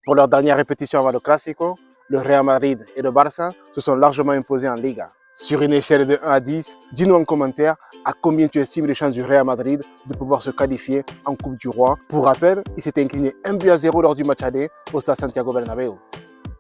Pour leur dernière répétition avant le Clásico, le Real Madrid et le Barça se sont largement imposés en Liga. Sur une échelle de 1 à 10, dis-nous en commentaire à combien tu estimes les chances du Real Madrid de pouvoir se qualifier en Coupe du Roi. Pour rappel, il s'était incliné 1-0 lors du match aller au stade Santiago Bernabéu.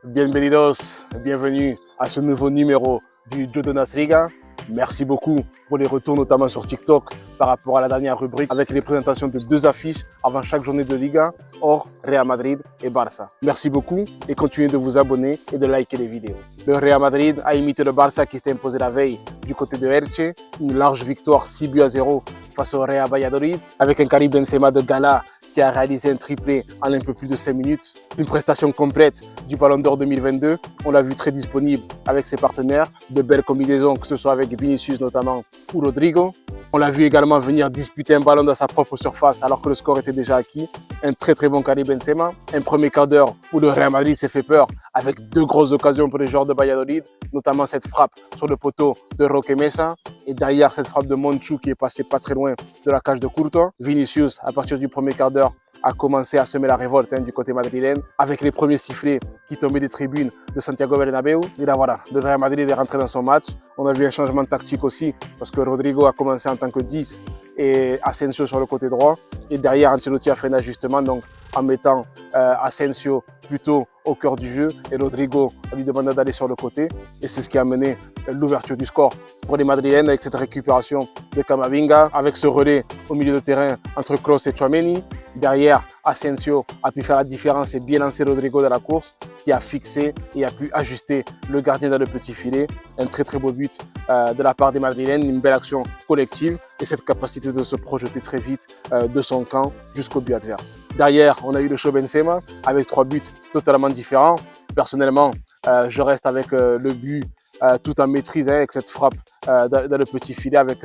Bienvenidos, bienvenue à ce nouveau numéro du Jodonas Liga. Merci beaucoup pour les retours, notamment sur TikTok, par rapport à la dernière rubrique avec les présentations de 2 affiches avant chaque journée de Liga, hors Real Madrid et Barça. Merci beaucoup et continuez de vous abonner et de liker les vidéos. Le Real Madrid a imité le Barça qui s'était imposé la veille du côté de Elche, une large victoire 6-0 face au Real Valladolid, avec un Karim Benzema de gala qui a réalisé un triplé en un peu plus de 5 minutes. Une prestation complète du Ballon d'Or 2022. On l'a vu très disponible avec ses partenaires. De belles combinaisons, que ce soit avec Vinicius notamment ou Rodrigo. On l'a vu également venir disputer un ballon dans sa propre surface alors que le score était déjà acquis. Un très bon Karim Benzema. Un premier quart d'heure où le Real Madrid s'est fait peur avec 2 grosses occasions pour les joueurs de Valladolid, notamment cette frappe sur le poteau de Roque Mesa et derrière cette frappe de Monchu qui est passée pas très loin de la cage de Courtois. Vinicius, à partir du premier quart d'heure, a commencé à semer la révolte du côté madrilène avec les premiers sifflets qui tombaient des tribunes de Santiago Bernabéu. Et là voilà, le Real Madrid est rentré dans son match. On a vu un changement de tactique aussi parce que Rodrigo a commencé en tant que 10 et Asensio sur le côté droit. Et derrière, Ancelotti a fait un ajustement donc en mettant Asensio plutôt au cœur du jeu et Rodrigo lui demanda d'aller sur le côté. Et c'est ce qui a mené l'ouverture du score pour les Madrilènes avec cette récupération de Camavinga, avec ce relais au milieu de terrain entre Kroos et Tchouaméni. Derrière, Asensio a pu faire la différence et bien lancer Rodrigo dans la course, qui a fixé et a pu ajuster le gardien dans le petit filet. Un très beau but de la part des Madrilènes, une belle action collective et cette capacité de se projeter très vite de son camp jusqu'au but adverse. Derrière, on a eu le show Benzema avec 3 buts totalement différents. Personnellement, je reste avec le but tout en maîtrise avec cette frappe dans le petit filet avec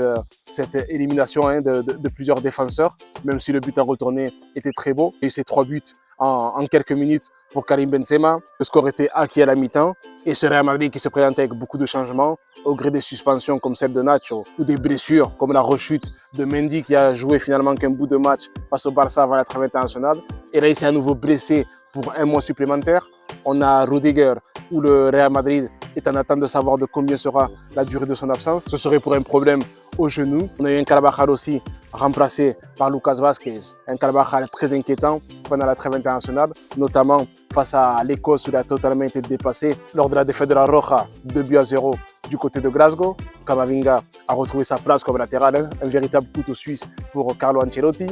cette élimination de plusieurs défenseurs, même si le but en retourné était très beau. Et ces 3 buts en quelques minutes pour Karim Benzema. Le score était acquis à la mi-temps et ce Real Madrid qui se présentait avec beaucoup de changements au gré des suspensions comme celle de Nacho ou des blessures comme la rechute de Mendy qui a joué finalement qu'un bout de match face au Barça avant la trêve internationale. Et là, il s'est à nouveau blessé pour 1 mois supplémentaire. On a Rudiger où le Real Madrid est en attente de savoir de combien sera la durée de son absence. Ce serait pour un problème au genou. On a eu un Carvajal aussi remplacé par Lucas Vázquez. Un Carvajal très inquiétant pendant la trêve internationale, notamment face à l'Écosse où il a totalement été dépassé lors de la défaite de la Roja 2-0 du côté de Glasgow. Camavinga a retrouvé sa place comme latéral, un véritable couteau suisse pour Carlo Ancelotti.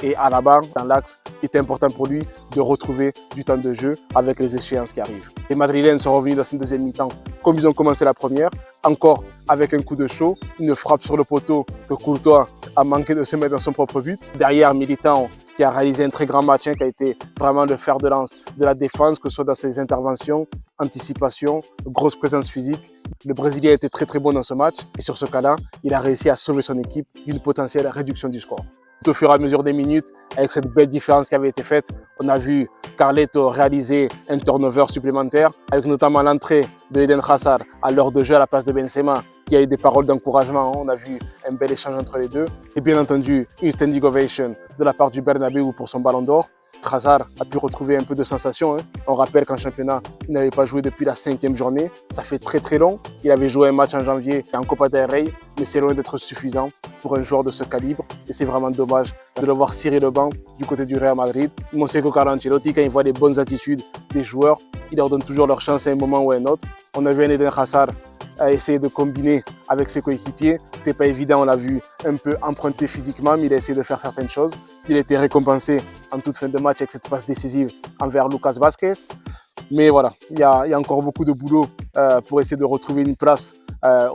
Et Alaba, dans l'axe, il est important pour lui de retrouver du temps de jeu avec les échéances qui arrivent. Les Madrilènes sont revenus dans cette deuxième mi-temps comme ils ont commencé la première, encore avec un coup de chaud, une frappe sur le poteau que Courtois a manqué de se mettre dans son propre but. Derrière, Militão qui a réalisé un très grand match, qui a été vraiment le fer de lance de la défense, que ce soit dans ses interventions, anticipation, grosse présence physique. Le Brésilien était très bon dans ce match et sur ce cas-là, il a réussi à sauver son équipe d'une potentielle réduction du score. Au fur et à mesure des minutes, avec cette belle différence qui avait été faite, on a vu Carleto réaliser un turnover supplémentaire, avec notamment l'entrée de Eden Hazard à l'heure de jeu à la place de Benzema, qui a eu des paroles d'encouragement. On a vu un bel échange entre les deux. Et bien entendu, une standing ovation de la part du Bernabéu pour son Ballon d'Or. Hazard a pu retrouver un peu de sensation. On rappelle qu'en championnat, il n'avait pas joué depuis la 5e journée. Ça fait très long. Il avait joué un match en janvier en Copa del Rey, mais c'est loin d'être suffisant pour un joueur de ce calibre. Et c'est vraiment dommage de le voir cirer le banc du côté du Real Madrid. On sait que Carlo Ancelotti, quand il voit les bonnes attitudes des joueurs, il leur donne toujours leur chance à un moment ou à un autre. On a vu un Eden Hazard à essayer de combiner avec ses coéquipiers. C'était pas évident, on l'a vu un peu emprunté physiquement, mais il a essayé de faire certaines choses. Il a été récompensé en toute fin de match avec cette passe décisive envers Lucas Vázquez. Mais voilà, il y a encore beaucoup de boulot pour essayer de retrouver une place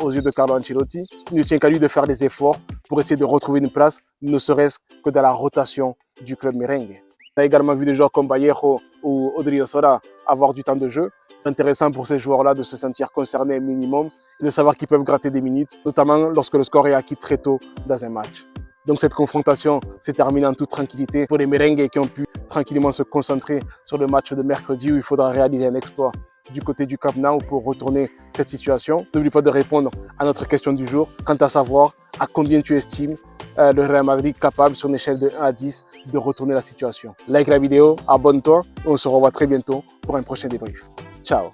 aux yeux de Carlo Ancelotti. Il ne tient qu'à lui de faire des efforts pour essayer de retrouver une place, ne serait-ce que dans la rotation du club merengue. On a également vu des joueurs comme Vallejo ou Odriozola avoir du temps de jeu. Intéressant pour ces joueurs-là de se sentir concernés un minimum et de savoir qu'ils peuvent gratter des minutes, notamment lorsque le score est acquis très tôt dans un match. Donc cette confrontation s'est terminée en toute tranquillité pour les merengues qui ont pu tranquillement se concentrer sur le match de mercredi où il faudra réaliser un exploit du côté du Camp Nou pour retourner cette situation. N'oublie pas de répondre à notre question du jour, quant à savoir à combien tu estimes le Real Madrid capable sur une échelle de 1 à 10 de retourner la situation. Like la vidéo, abonne-toi et on se revoit très bientôt pour un prochain débrief. Ciao.